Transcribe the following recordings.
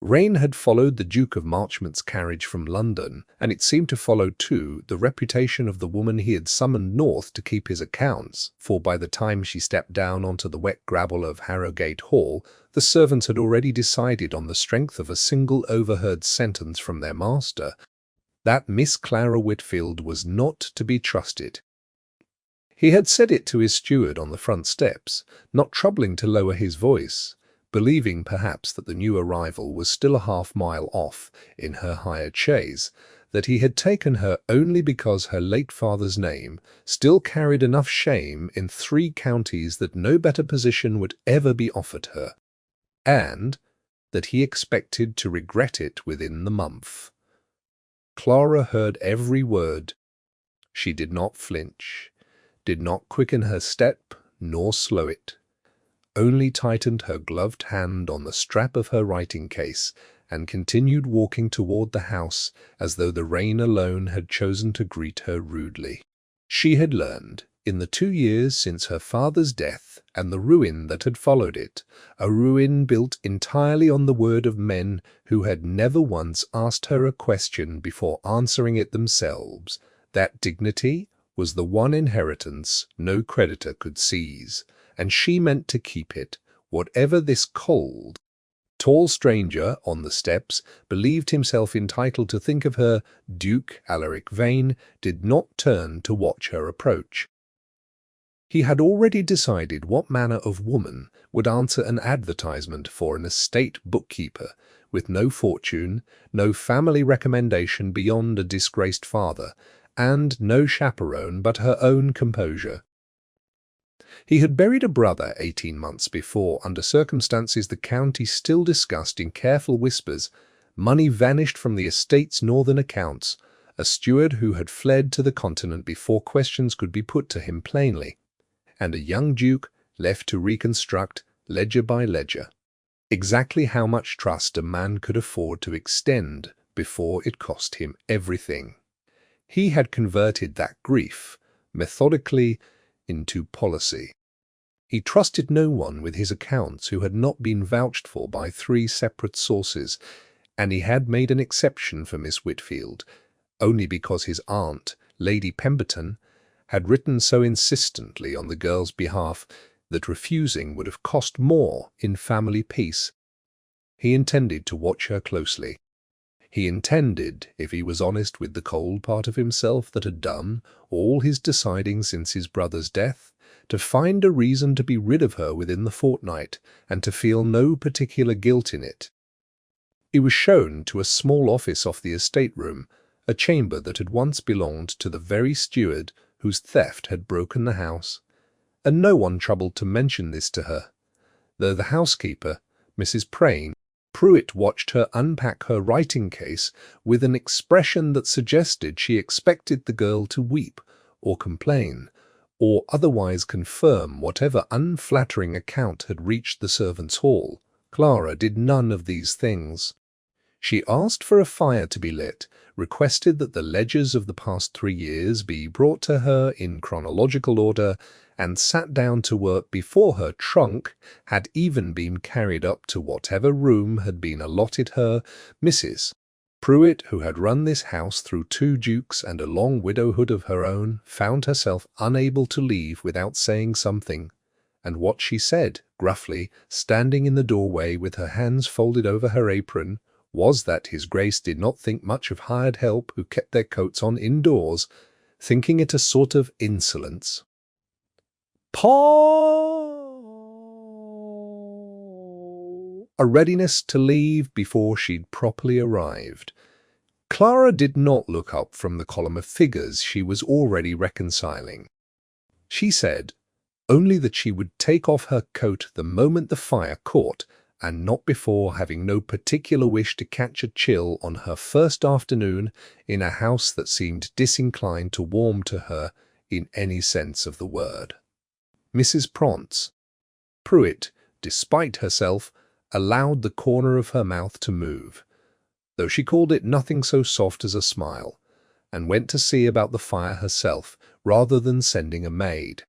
Rain had followed the Duke of Marchmont's carriage from London, and it seemed to follow, too, the reputation of the woman he had summoned north to keep his accounts, for by the time she stepped down onto the wet gravel of Harrogate Hall, the servants had already decided on the strength of a single overheard sentence from their master that Miss Clara Whitfield was not to be trusted. He had said it to his steward on the front steps, not troubling to lower his voice, believing perhaps that the new arrival was still a half-mile off in her hired chaise, that he had taken her only because her late father's name still carried enough shame in 3 counties that no better position would ever be offered her, and that he expected to regret it within the month. Clara heard every word. She did not flinch, did not quicken her step, nor slow it, only tightened her gloved hand on the strap of her writing-case and continued walking toward the house as though the rain alone had chosen to greet her rudely. She had learned, in the 2 years since her father's death and the ruin that had followed it, a ruin built entirely on the word of men who had never once asked her a question before answering it themselves, that dignity was the one inheritance no creditor could seize, and she meant to keep it, whatever this cold, tall stranger on the steps believed himself entitled to think of her. Duke Alaric Vane did not turn to watch her approach. He had already decided what manner of woman would answer an advertisement for an estate bookkeeper, with no fortune, no family recommendation beyond a disgraced father, and no chaperone but her own composure. He had buried a brother 18 months before under circumstances the county still discussed in careful whispers. Money vanished from the estate's northern accounts, a steward who had fled to the continent before questions could be put to him plainly, and a young duke left to reconstruct, ledger by ledger, exactly how much trust a man could afford to extend before it cost him everything. He had converted that grief, methodically, into policy. He trusted no one with his accounts who had not been vouched for by 3 separate sources, and he had made an exception for Miss Whitfield, only because his aunt, Lady Pemberton, had written so insistently on the girl's behalf that refusing would have cost more in family peace. He intended to watch her closely. He intended, if he was honest with the cold part of himself that had done all his deciding since his brother's death, to find a reason to be rid of her within the fortnight, and to feel no particular guilt in it. He was shown to a small office off the estate room, a chamber that had once belonged to the very steward whose theft had broken the house, and no one troubled to mention this to her, though the housekeeper, Mrs. Pruitt, watched her unpack her writing-case with an expression that suggested she expected the girl to weep or complain, or otherwise confirm whatever unflattering account had reached the servants' hall. Clara did none of these things. She asked for a fire to be lit, requested that the ledgers of the past 3 years be brought to her in chronological order, and sat down to work before her trunk had even been carried up to whatever room had been allotted her. Mrs. Pruitt, who had run this house through 2 dukes and a long widowhood of her own, found herself unable to leave without saying something, and what she said, gruffly, standing in the doorway with her hands folded over her apron, was that His Grace did not think much of hired help who kept their coats on indoors, thinking it a sort of insolence. A readiness to leave before she'd properly arrived. Clara did not look up from the column of figures she was already reconciling. She said only that she would take off her coat the moment the fire caught, and not before, having no particular wish to catch a chill on her first afternoon in a house that seemed disinclined to warm to her in any sense of the word. Mrs. Pruitt, despite herself, allowed the corner of her mouth to move, though she called it nothing so soft as a smile, and went to see about the fire herself rather than sending a maid.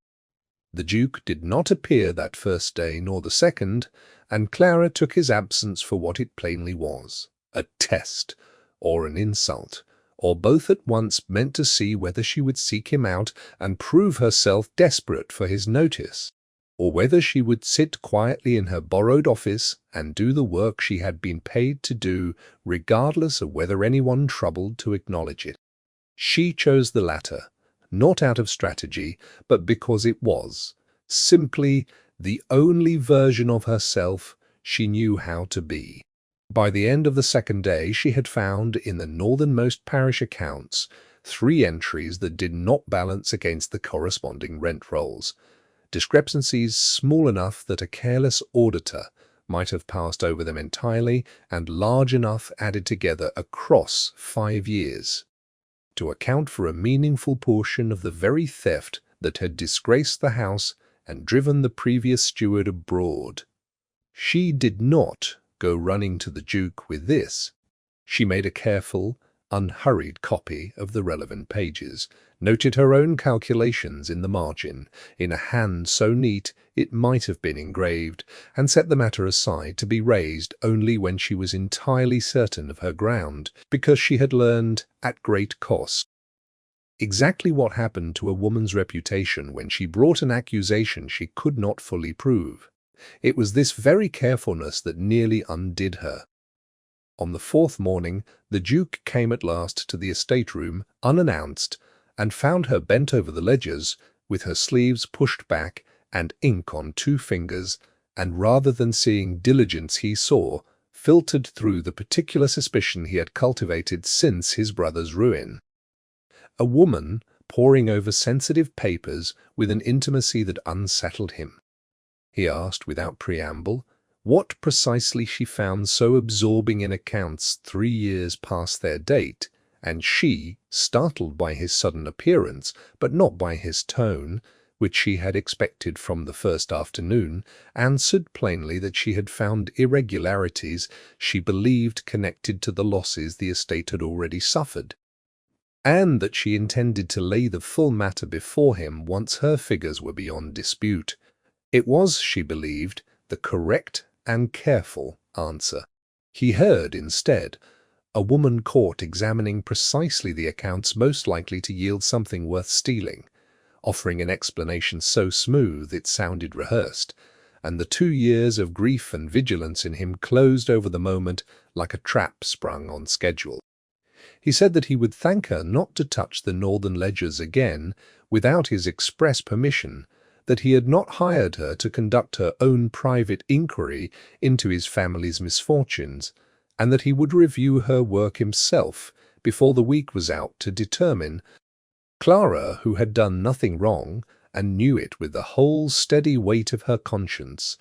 The Duke did not appear that first day nor the second, and Clara took his absence for what it plainly was, a test, or an insult, or both at once, meant to see whether she would seek him out and prove herself desperate for his notice, or whether she would sit quietly in her borrowed office and do the work she had been paid to do, regardless of whether anyone troubled to acknowledge it. She chose the latter, not out of strategy, but because it was simply the only version of herself she knew how to be. By the end of the second day, she had found in the northernmost parish accounts 3 entries that did not balance against the corresponding rent rolls, discrepancies small enough that a careless auditor might have passed over them entirely, and large enough added together across 5 years to account for a meaningful portion of the very theft that had disgraced the house and driven the previous steward abroad. She did not go running to the Duke with this. She made a careful, unhurried copy of the relevant pages, noted her own calculations in the margin, in a hand so neat it might have been engraved, and set the matter aside to be raised only when she was entirely certain of her ground, because she had learned, at great cost, exactly what happened to a woman's reputation when she brought an accusation she could not fully prove. It was this very carefulness that nearly undid her. On the 4th morning, the Duke came at last to the estate room, unannounced, and found her bent over the ledgers, with her sleeves pushed back and ink on 2 fingers, and rather than seeing diligence he saw, filtered through the particular suspicion he had cultivated since his brother's ruin. A woman poring over sensitive papers with an intimacy that unsettled him. He asked without preamble what precisely she found so absorbing in accounts 3 years past their date, and she, startled by his sudden appearance, but not by his tone, which she had expected from the first afternoon, answered plainly that she had found irregularities she believed connected to the losses the estate had already suffered, and that she intended to lay the full matter before him once her figures were beyond dispute. It was, she believed, the correct and careful answer. He heard, instead, a woman caught examining precisely the accounts most likely to yield something worth stealing, offering an explanation so smooth it sounded rehearsed, and the 2 years of grief and vigilance in him closed over the moment like a trap sprung on schedule. He said that he would thank her not to touch the northern ledgers again without his express permission, that he had not hired her to conduct her own private inquiry into his family's misfortunes, and that he would review her work himself before the week was out to determine. Clara, who had done nothing wrong and knew it with the whole steady weight of her conscience,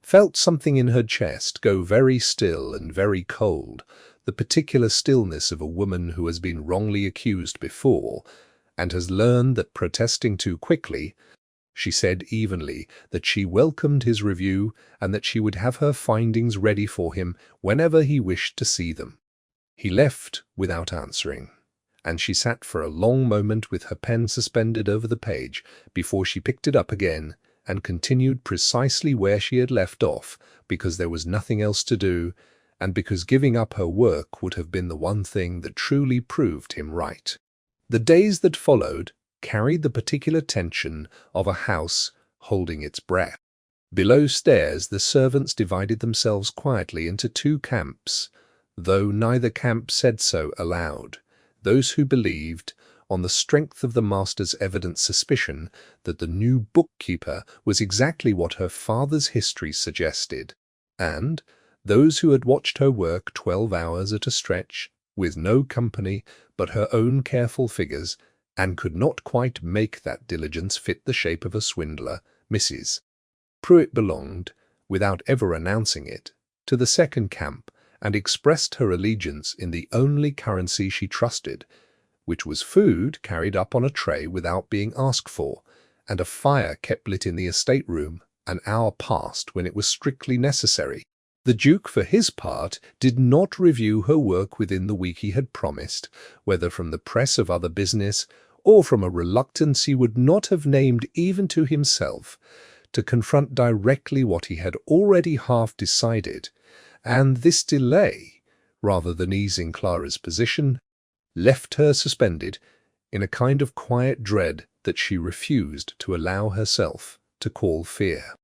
felt something in her chest go very still and very cold, the particular stillness of a woman who has been wrongly accused before, and has learned that protesting too quickly. She said evenly that she welcomed his review and that she would have her findings ready for him whenever he wished to see them. He left without answering, and she sat for a long moment with her pen suspended over the page before she picked it up again and continued precisely where she had left off, because there was nothing else to do, and because giving up her work would have been the one thing that truly proved him right. The days that followed carried the particular tension of a house holding its breath. Below stairs, the servants divided themselves quietly into 2 camps, though neither camp said so aloud. Those who believed, on the strength of the master's evident suspicion, that the new bookkeeper was exactly what her father's history suggested, and those who had watched her work 12 hours at a stretch, with no company but her own careful figures, and could not quite make that diligence fit the shape of a swindler. Mrs. Pruitt belonged, without ever announcing it, to the second camp, and expressed her allegiance in the only currency she trusted, which was food carried up on a tray without being asked for, and a fire kept lit in the estate room an hour past when it was strictly necessary. The Duke, for his part, did not review her work within the week he had promised, whether from the press of other business or from a reluctance he would not have named even to himself, to confront directly what he had already half decided, and this delay, rather than easing Clara's position, left her suspended in a kind of quiet dread that she refused to allow herself to call fear.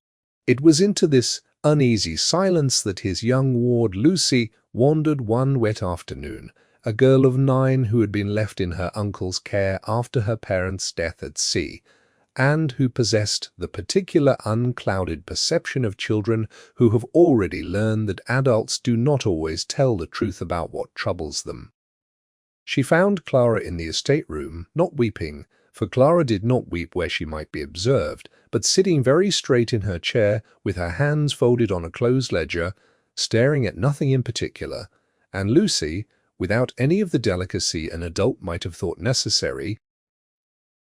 It was into this uneasy silence that his young ward Lucy wandered one wet afternoon, a girl of 9 who had been left in her uncle's care after her parents' death at sea, and who possessed the particular unclouded perception of children who have already learned that adults do not always tell the truth about what troubles them. She found Clara in the estate room, not weeping, for Clara did not weep where she might be observed, but sitting very straight in her chair with her hands folded on a closed ledger, staring at nothing in particular, and Lucy, without any of the delicacy an adult might have thought necessary,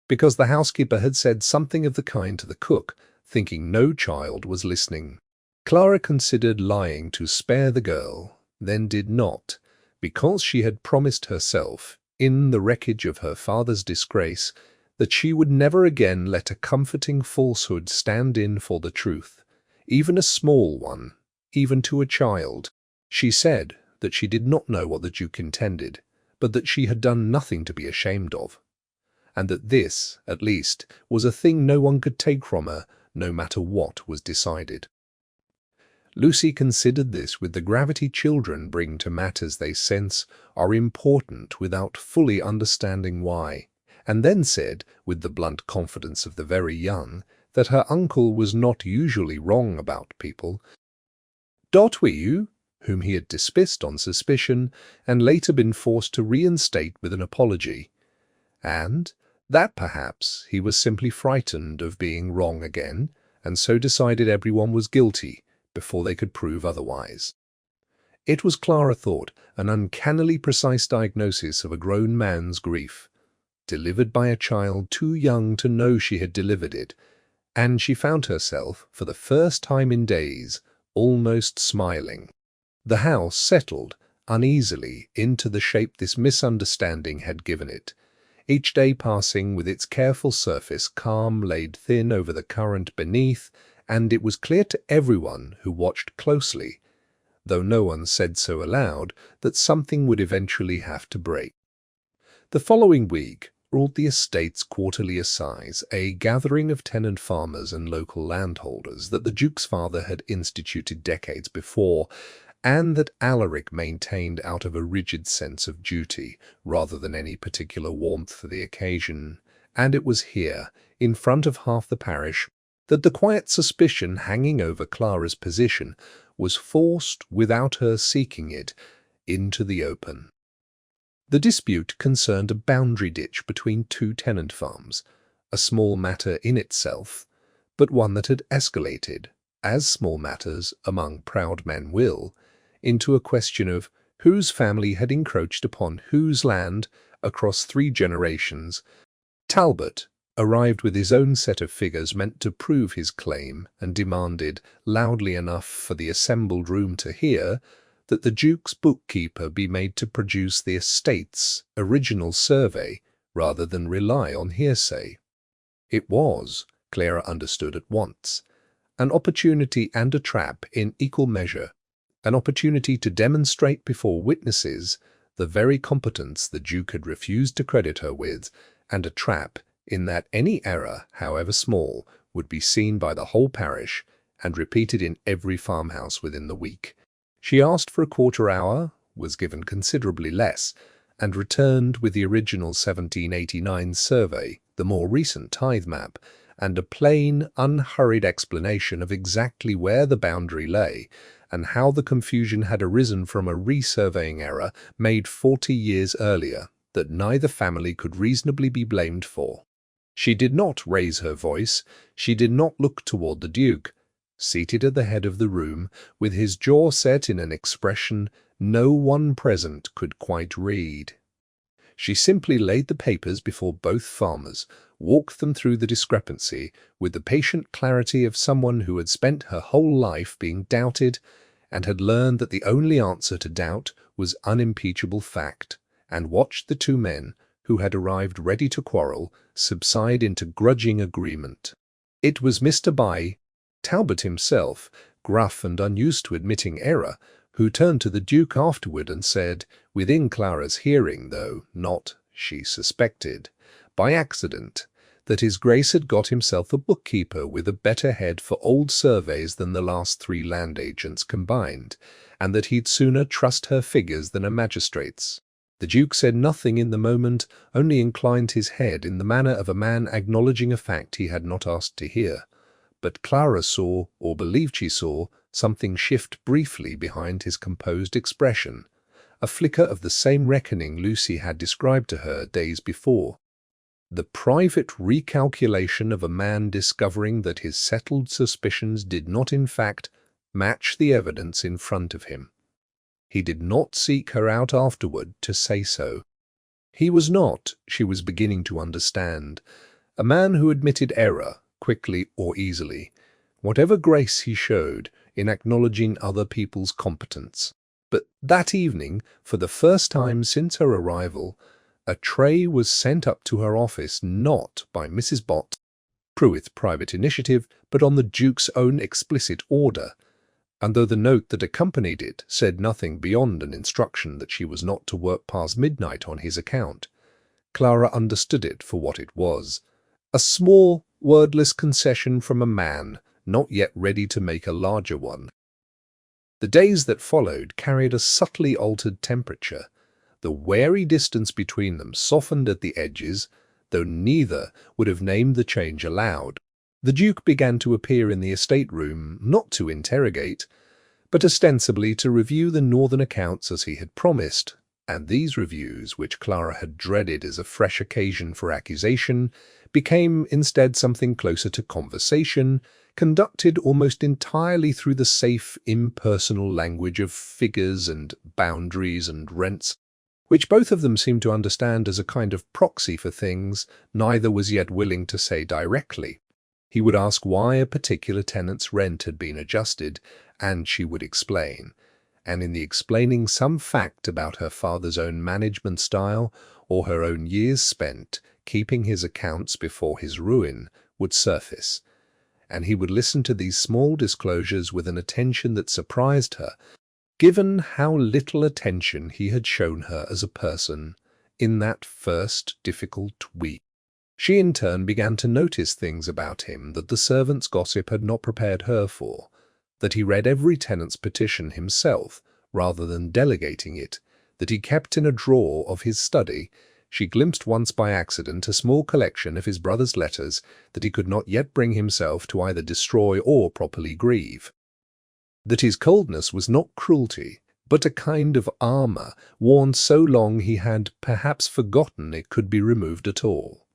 because the housekeeper had said something of the kind to the cook, thinking no child was listening. Clara considered lying to spare the girl, then did not, because she had promised herself, in the wreckage of her father's disgrace, that she would never again let a comforting falsehood stand in for the truth, even a small one, even to a child. She said that she did not know what the Duke intended, but that she had done nothing to be ashamed of, and that this, at least, was a thing no one could take from her, no matter what was decided. Lucy considered this with the gravity children bring to matters they sense are important without fully understanding why, and then said, with the blunt confidence of the very young, that her uncle was not usually wrong about people. Were you? Whom he had dismissed on suspicion, and later been forced to reinstate with an apology, and that perhaps he was simply frightened of being wrong again, and so decided everyone was guilty before they could prove otherwise. It was, Clara thought, an uncannily precise diagnosis of a grown man's grief, delivered by a child too young to know she had delivered it, and she found herself, for the first time in days, almost smiling. The house settled uneasily into the shape this misunderstanding had given it, each day passing with its careful surface calm laid thin over the current beneath, and it was clear to everyone who watched closely, though no one said so aloud, that something would eventually have to break. The following week brought the estate's quarterly assize, a gathering of tenant farmers and local landholders that the Duke's father had instituted decades before, and that Alaric maintained out of a rigid sense of duty, rather than any particular warmth for the occasion. And it was here, in front of half the parish, that the quiet suspicion hanging over Clara's position was forced, without her seeking it, into the open. The dispute concerned a boundary ditch between 2 tenant farms, a small matter in itself, but one that had escalated, as small matters among proud men will, into a question of whose family had encroached upon whose land across 3 generations. Talbot arrived with his own set of figures meant to prove his claim, and demanded, loudly enough for the assembled room to hear, that the Duke's bookkeeper be made to produce the estate's original survey rather than rely on hearsay. It was, Clara understood at once, an opportunity and a trap in equal measure, an opportunity to demonstrate before witnesses the very competence the Duke had refused to credit her with, and a trap in that any error, however small, would be seen by the whole parish and repeated in every farmhouse within the week. She asked for a quarter hour, was given considerably less, and returned with the original 1789 survey, the more recent tithe map, and a plain, unhurried explanation of exactly where the boundary lay, and how the confusion had arisen from a resurveying error made 40 years earlier that neither family could reasonably be blamed for. She did not raise her voice, she did not look toward the Duke, seated at the head of the room, with his jaw set in an expression no one present could quite read. She simply laid the papers before both farmers, walked them through the discrepancy with the patient clarity of someone who had spent her whole life being doubted, and had learned that the only answer to doubt was unimpeachable fact, and watched the 2 men, who had arrived ready to quarrel, subside into grudging agreement. It was Mr. Talbot himself, gruff and unused to admitting error, who turned to the Duke afterward and said, within Clara's hearing, though not, she suspected, by accident, that his Grace had got himself a bookkeeper with a better head for old surveys than the last 3 land agents combined, and that he'd sooner trust her figures than a magistrate's. The Duke said nothing in the moment, only inclined his head in the manner of a man acknowledging a fact he had not asked to hear. But Clara saw, or believed she saw, something shift briefly behind his composed expression, a flicker of the same reckoning Lucy had described to her days before. The private recalculation of a man discovering that his settled suspicions did not in fact match the evidence in front of him. He did not seek her out afterward to say so. He was not, she was beginning to understand, a man who admitted error quickly or easily, whatever grace he showed in acknowledging other people's competence. But that evening, for the first time since her arrival, a tray was sent up to her office not by Mrs. Pruitt's private initiative, but on the Duke's own explicit order, and though the note that accompanied it said nothing beyond an instruction that she was not to work past midnight on his account, Clara understood it for what it was, a small, wordless concession from a man not yet ready to make a larger one. The days that followed carried a subtly altered temperature. The wary distance between them softened at the edges, though neither would have named the change aloud. The Duke began to appear in the estate room, not to interrogate, but ostensibly to review the northern accounts as he had promised, and these reviews, which Clara had dreaded as a fresh occasion for accusation, became instead something closer to conversation, conducted almost entirely through the safe, impersonal language of figures and boundaries and rents, which both of them seemed to understand as a kind of proxy for things neither was yet willing to say directly. He would ask why a particular tenant's rent had been adjusted, and she would explain, and in the explaining some fact about her father's own management style or her own years spent keeping his accounts before his ruin would surface, and he would listen to these small disclosures with an attention that surprised her, given how little attention he had shown her as a person in that first difficult week. She in turn began to notice things about him that the servants' gossip had not prepared her for, that he read every tenant's petition himself rather than delegating it, that he kept in a drawer of his study. She glimpsed once by accident a small collection of his brother's letters that he could not yet bring himself to either destroy or properly grieve. That his coldness was not cruelty, but a kind of armour worn so long he had perhaps forgotten it could be removed at all.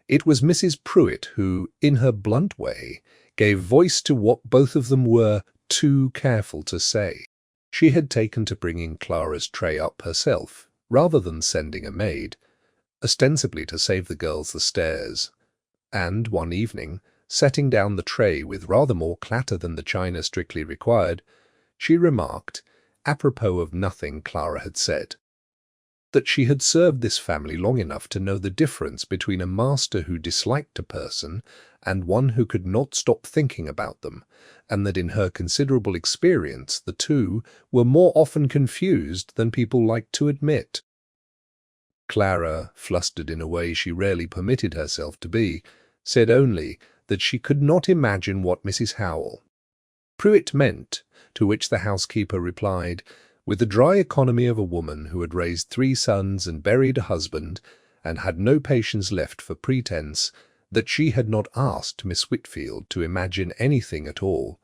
It was Mrs. Pruitt who, in her blunt way, gave voice to what both of them were too careful to say. She had taken to bringing Clara's tray up herself, rather than sending a maid, ostensibly to save the girls the stairs, and one evening, setting down the tray with rather more clatter than the china strictly required, she remarked, apropos of nothing Clara had said, that she had served this family long enough to know the difference between a master who disliked a person and one who could not stop thinking about them, and that in her considerable experience the two were more often confused than people liked to admit. Clara, flustered in a way she rarely permitted herself to be, said only that she could not imagine what Mrs. Howell Pruitt meant, to which the housekeeper replied, with the dry economy of a woman who had raised 3 sons and buried a husband, and had no patience left for pretense, that she had not asked Miss Whitfield to imagine anything at all,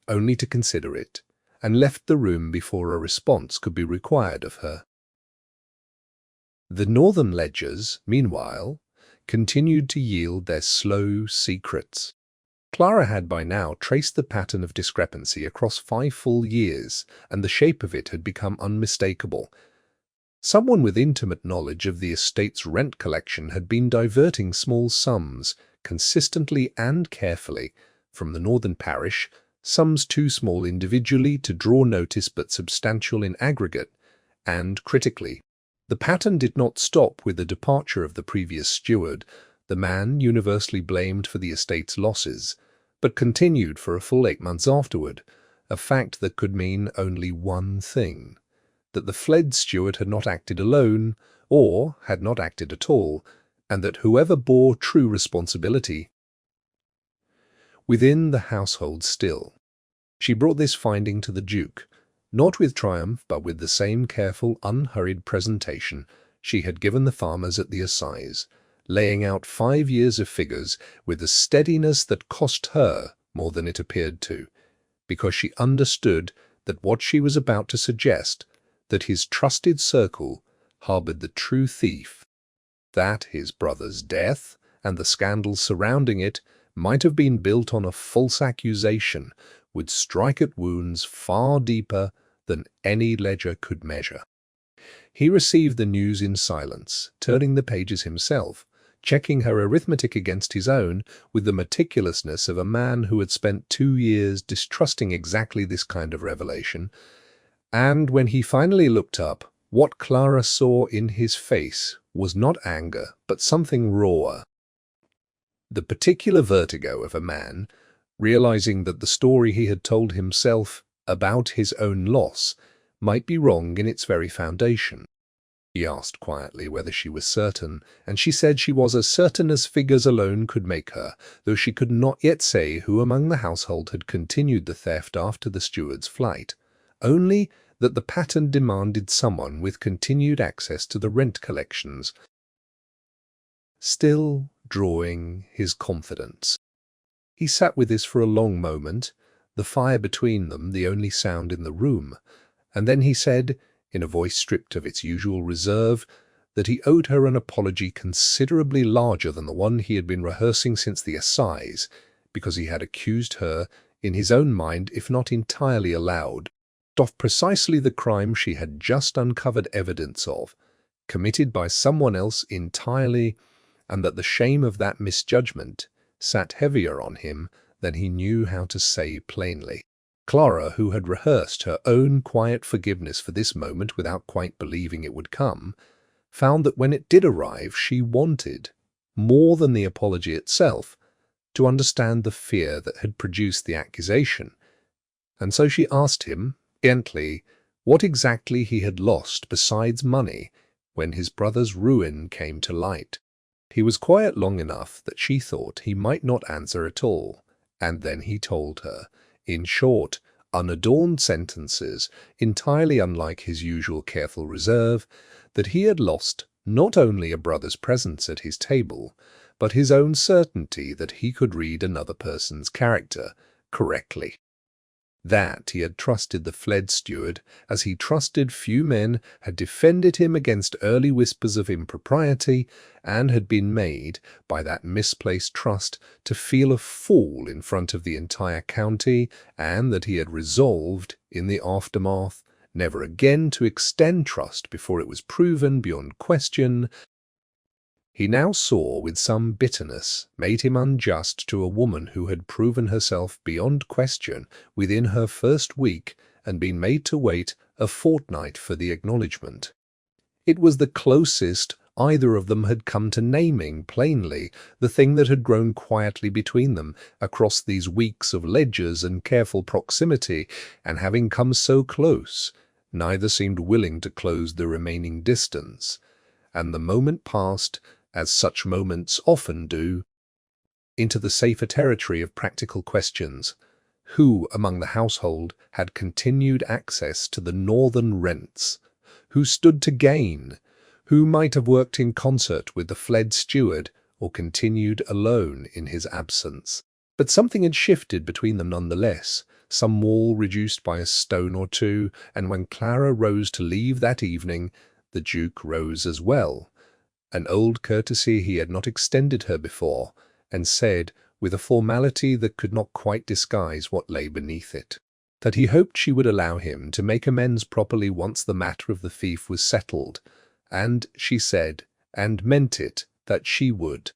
only to consider it, and left the room before a response could be required of her. The northern ledgers, meanwhile, continued to yield their slow secrets. Clara had by now traced the pattern of discrepancy across 5 full years, and the shape of it had become unmistakable. Someone with intimate knowledge of the estate's rent collection had been diverting small sums, consistently and carefully, from the northern parish, sums too small individually to draw notice but substantial in aggregate, and, critically, The pattern did not stop with the departure of the previous steward, the man universally blamed for the estate's losses, but continued for a full 8 months afterward, a fact that could mean only one thing: that the fled steward had not acted alone, or had not acted at all, and that whoever bore true responsibility within the household still. She brought this finding to the Duke, not with triumph, but with the same careful, unhurried presentation she had given the farmers at the assize, laying out 5 years of figures with a steadiness that cost her more than it appeared to, because she understood that what she was about to suggest, that his trusted circle harbored the true thief, that his brother's death and the scandals surrounding it might have been built on a false accusation, would strike at wounds far deeper than any ledger could measure. He received the news in silence, turning the pages himself, checking her arithmetic against his own with the meticulousness of a man who had spent 2 years distrusting exactly this kind of revelation. And when he finally looked up, what Clara saw in his face was not anger, but something rawer. The particular vertigo of a man, realizing that the story he had told himself about his own loss might be wrong in its very foundation. He asked quietly whether she was certain, and she said she was as certain as figures alone could make her, though she could not yet say who among the household had continued the theft after the steward's flight, only that the pattern demanded someone with continued access to the rent collections, still drawing his confidence. He sat with this for a long moment, the fire between them the only sound in the room, and then he said, in a voice stripped of its usual reserve, that he owed her an apology considerably larger than the one he had been rehearsing since the assize, because he had accused her, in his own mind if not entirely aloud, of precisely the crime she had just uncovered evidence of, committed by someone else entirely, and that the shame of that misjudgment sat heavier on him than he knew how to say plainly. Clara, who had rehearsed her own quiet forgiveness for this moment without quite believing it would come, found that when it did arrive she wanted, more than the apology itself, to understand the fear that had produced the accusation, and so she asked him, gently, what exactly he had lost besides money when his brother's ruin came to light. He was quiet long enough that she thought he might not answer at all, and then he told her, in short, unadorned sentences, entirely unlike his usual careful reserve, that he had lost not only a brother's presence at his table, but his own certainty that he could read another person's character correctly. That he had trusted the fled steward as he trusted few men, had defended him against early whispers of impropriety, and had been made, by that misplaced trust, to feel a fool in front of the entire county, and that he had resolved, in the aftermath, never again to extend trust before it was proven beyond question, he now saw with some bitterness made him unjust to a woman who had proven herself beyond question within her first week and been made to wait a fortnight for the acknowledgment. It was the closest either of them had come to naming plainly the thing that had grown quietly between them across these weeks of ledgers and careful proximity, and having come so close, neither seemed willing to close the remaining distance, and the moment passed, as such moments often do, into the safer territory of practical questions. Who among the household had continued access to the northern rents? Who stood to gain? Who might have worked in concert with the fled steward or continued alone in his absence? But something had shifted between them nonetheless, some wall reduced by a stone or two, and when Clara rose to leave that evening, the Duke rose as well, an old courtesy he had not extended her before, and said, with a formality that could not quite disguise what lay beneath it, that he hoped she would allow him to make amends properly once the matter of the thief was settled, and she said, and meant it, that she would.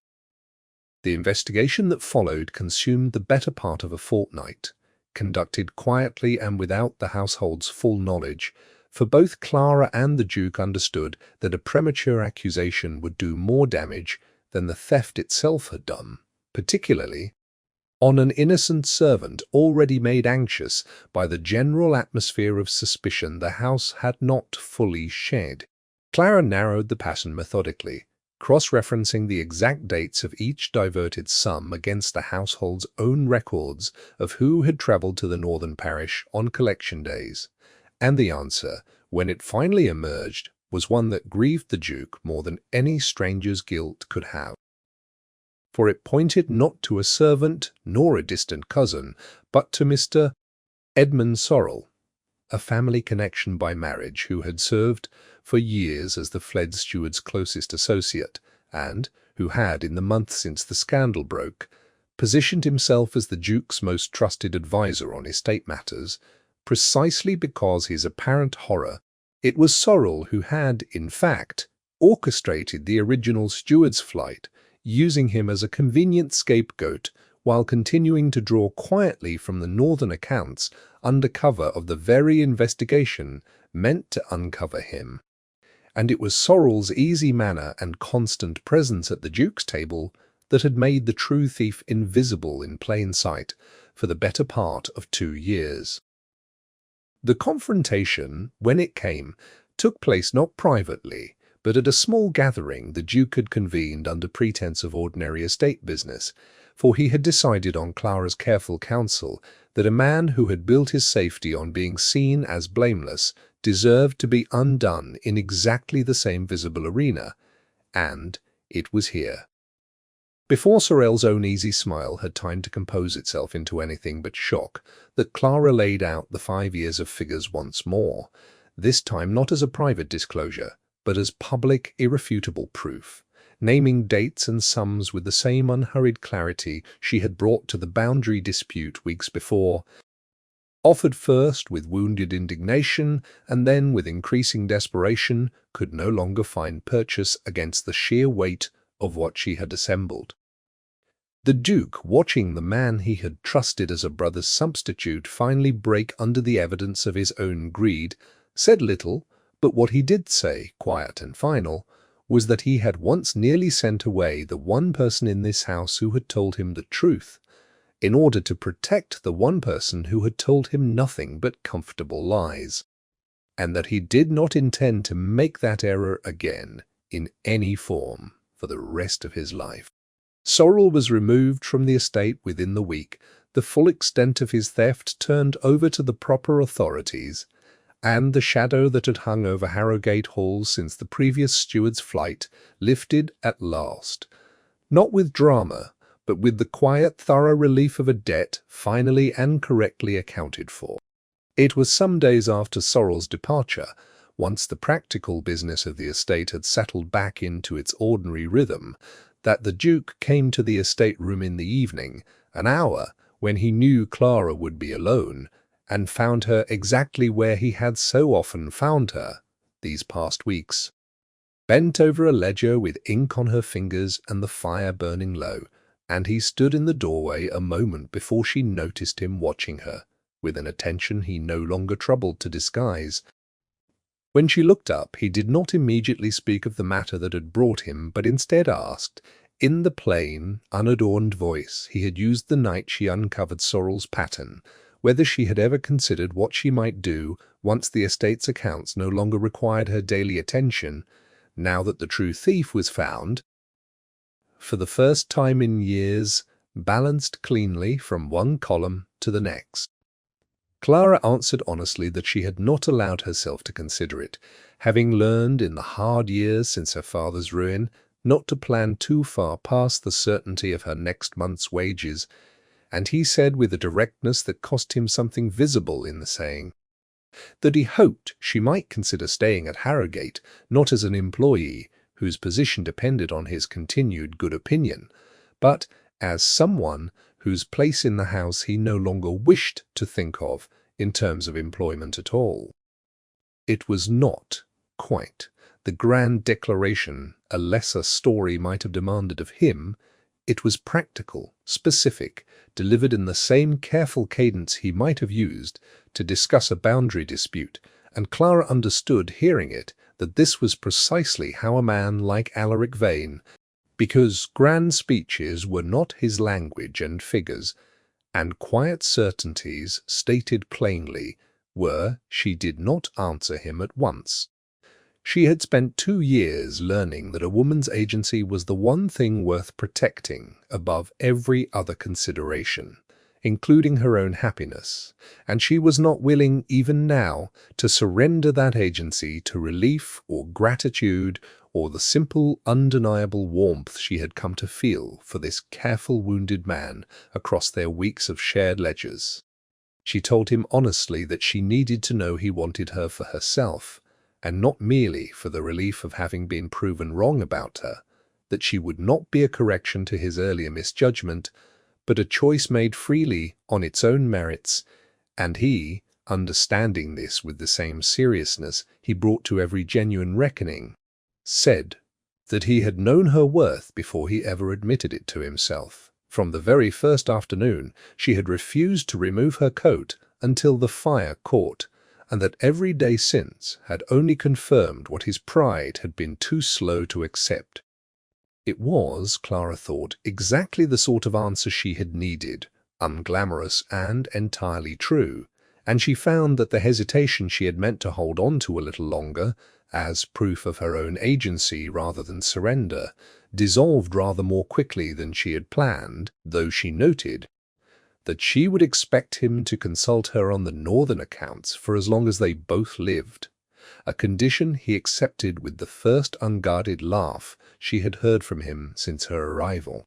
The investigation that followed consumed the better part of a fortnight, conducted quietly and without the household's full knowledge, for both Clara and the Duke understood that a premature accusation would do more damage than the theft itself had done, particularly on an innocent servant already made anxious by the general atmosphere of suspicion the house had not fully shed. Clara narrowed the pattern methodically, cross-referencing the exact dates of each diverted sum against the household's own records of who had travelled to the northern parish on collection days. And the answer, when it finally emerged, was one that grieved the Duke more than any stranger's guilt could have. For it pointed not to a servant nor a distant cousin, but to Mr. Edmund Sorrel, a family connection by marriage who had served for years as the fled steward's closest associate, and who had, in the month since the scandal broke, positioned himself as the Duke's most trusted adviser on estate matters, precisely because his apparent horror. It was Sorrel who had, in fact, orchestrated the original steward's flight, using him as a convenient scapegoat while continuing to draw quietly from the northern accounts under cover of the very investigation meant to uncover him. And it was Sorrel's easy manner and constant presence at the Duke's table that had made the true thief invisible in plain sight for the better part of 2 years. The confrontation, when it came, took place not privately, but at a small gathering the Duke had convened under pretense of ordinary estate business, for he had decided on Clara's careful counsel that a man who had built his safety on being seen as blameless deserved to be undone in exactly the same visible arena, and it was here. Before Sorrel's own easy smile had time to compose itself into anything but shock, that Clara laid out the 5 years of figures once more, this time not as a private disclosure, but as public, irrefutable proof, naming dates and sums with the same unhurried clarity she had brought to the boundary dispute weeks before, offered first with wounded indignation and then with increasing desperation, could no longer find purchase against the sheer weight of what she had assembled. The Duke, watching the man he had trusted as a brother's substitute finally break under the evidence of his own greed, said little, but what he did say, quiet and final, was that he had once nearly sent away the one person in this house who had told him the truth, in order to protect the one person who had told him nothing but comfortable lies, and that he did not intend to make that error again in any form for the rest of his life. Sorrel was removed from the estate within the week, the full extent of his theft turned over to the proper authorities, and the shadow that had hung over Harrogate Hall since the previous steward's flight lifted at last, not with drama, but with the quiet, thorough relief of a debt finally and correctly accounted for. It was some days after Sorrel's departure, once the practical business of the estate had settled back into its ordinary rhythm, that the Duke came to the estate room in the evening, an hour when he knew Clara would be alone, and found her exactly where he had so often found her these past weeks, bent over a ledger with ink on her fingers and the fire burning low, and he stood in the doorway a moment before she noticed him watching her, with an attention he no longer troubled to disguise. When she looked up, he did not immediately speak of the matter that had brought him, but instead asked, in the plain, unadorned voice he had used the night she uncovered Sorrel's pattern, whether she had ever considered what she might do once the estate's accounts no longer required her daily attention, now that the true thief was found, for the first time in years, balanced cleanly from one column to the next. Clara answered honestly that she had not allowed herself to consider it, having learned in the hard years since her father's ruin not to plan too far past the certainty of her next month's wages, and he said with a directness that cost him something visible in the saying, that he hoped she might consider staying at Harrogate not as an employee whose position depended on his continued good opinion, but as someone whose place in the house he no longer wished to think of in terms of employment at all. It was not quite the grand declaration a lesser story might have demanded of him. It was practical, specific, delivered in the same careful cadence he might have used to discuss a boundary dispute, and Clara understood, hearing it, that this was precisely how a man like Alaric Vane, because grand speeches were not his language and figures, and quiet certainties stated plainly were, she did not answer him at once. She had spent 2 years learning that a woman's agency was the one thing worth protecting above every other consideration, including her own happiness, and she was not willing, even now, to surrender that agency to relief or gratitude or the simple, undeniable warmth she had come to feel for this careful wounded man across their weeks of shared ledgers. She told him honestly that she needed to know he wanted her for herself, and not merely for the relief of having been proven wrong about her, that she would not be a correction to his earlier misjudgment, but a choice made freely on its own merits, and he, understanding this with the same seriousness he brought to every genuine reckoning, said that he had known her worth before he ever admitted it to himself. From the very first afternoon she had refused to remove her coat until the fire caught, and that every day since had only confirmed what his pride had been too slow to accept. It was, Clara thought, exactly the sort of answer she had needed, unglamorous and entirely true, and she found that the hesitation she had meant to hold on to a little longer, as proof of her own agency rather than surrender, dissolved rather more quickly than she had planned, though she noted that she would expect him to consult her on the northern accounts for as long as they both lived, a condition he accepted with the first unguarded laugh she had heard from him since her arrival.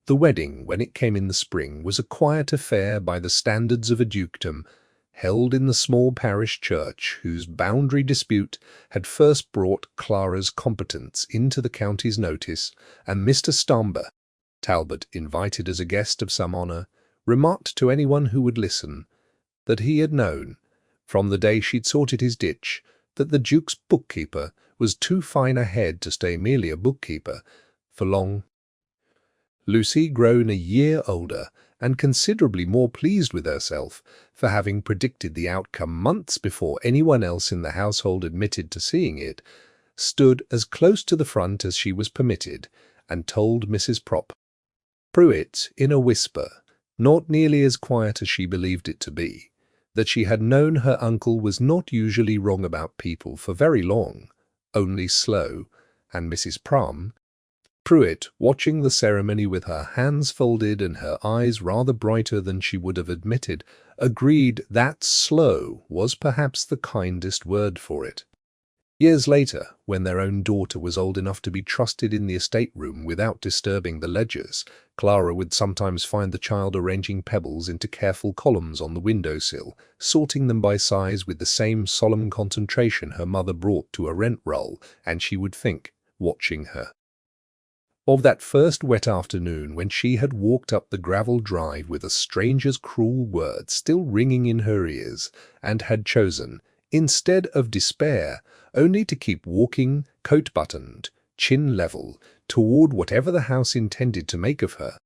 The wedding, when it came in the spring, was a quiet affair by the standards of a dukedom, held in the small parish church whose boundary dispute had first brought Clara's competence into the county's notice, and Mr. Stamber, Talbot, invited as a guest of some honour, remarked to anyone who would listen that he had known, from the day she'd sorted his ditch, that the Duke's bookkeeper was too fine a head to stay merely a bookkeeper for long. Lucy, grown a year older and considerably more pleased with herself for having predicted the outcome months before anyone else in the household admitted to seeing it, stood as close to the front as she was permitted and told Mrs. Pruitt in a whisper, not nearly as quiet as she believed it to be, that she had known her uncle was not usually wrong about people for very long, only slow, and Mrs. Pruitt, watching the ceremony with her hands folded and her eyes rather brighter than she would have admitted, agreed that slow was perhaps the kindest word for it. Years later, when their own daughter was old enough to be trusted in the estate room without disturbing the ledgers, Clara would sometimes find the child arranging pebbles into careful columns on the window-sill, sorting them by size with the same solemn concentration her mother brought to a rent roll, and she would think, watching her, of that first wet afternoon when she had walked up the gravel drive with a stranger's cruel words still ringing in her ears, and had chosen, instead of despair, only to keep walking, coat buttoned, chin level, toward whatever the house intended to make of her.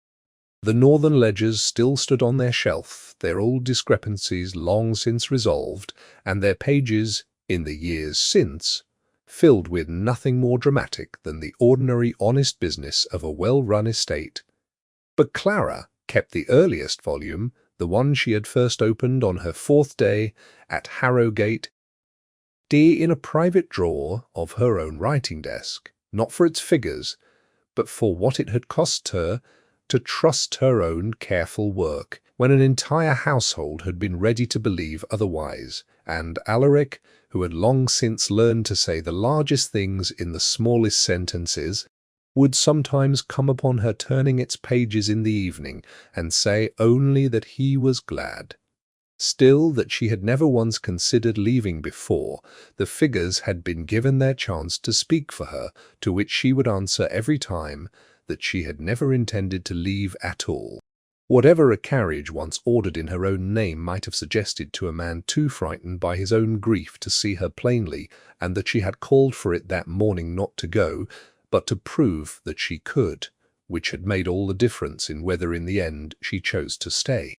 The northern ledgers still stood on their shelf, their old discrepancies long since resolved, and their pages, in the years since, filled with nothing more dramatic than the ordinary honest business of a well-run estate. But Clara kept the earliest volume, the one she had first opened on her 4th day at Harrowgate, in a private drawer of her own writing desk, not for its figures, but for what it had cost her to trust her own careful work, when an entire household had been ready to believe otherwise, and Alaric, who had long since learned to say the largest things in the smallest sentences, would sometimes come upon her turning its pages in the evening and say only that he was glad. Still, that she had never once considered leaving before the figures had been given their chance to speak for her, to which she would answer every time that she had never intended to leave at all. Whatever a carriage once ordered in her own name might have suggested to a man too frightened by his own grief to see her plainly, and that she had called for it that morning not to go, but to prove that she could, which had made all the difference in whether in the end she chose to stay.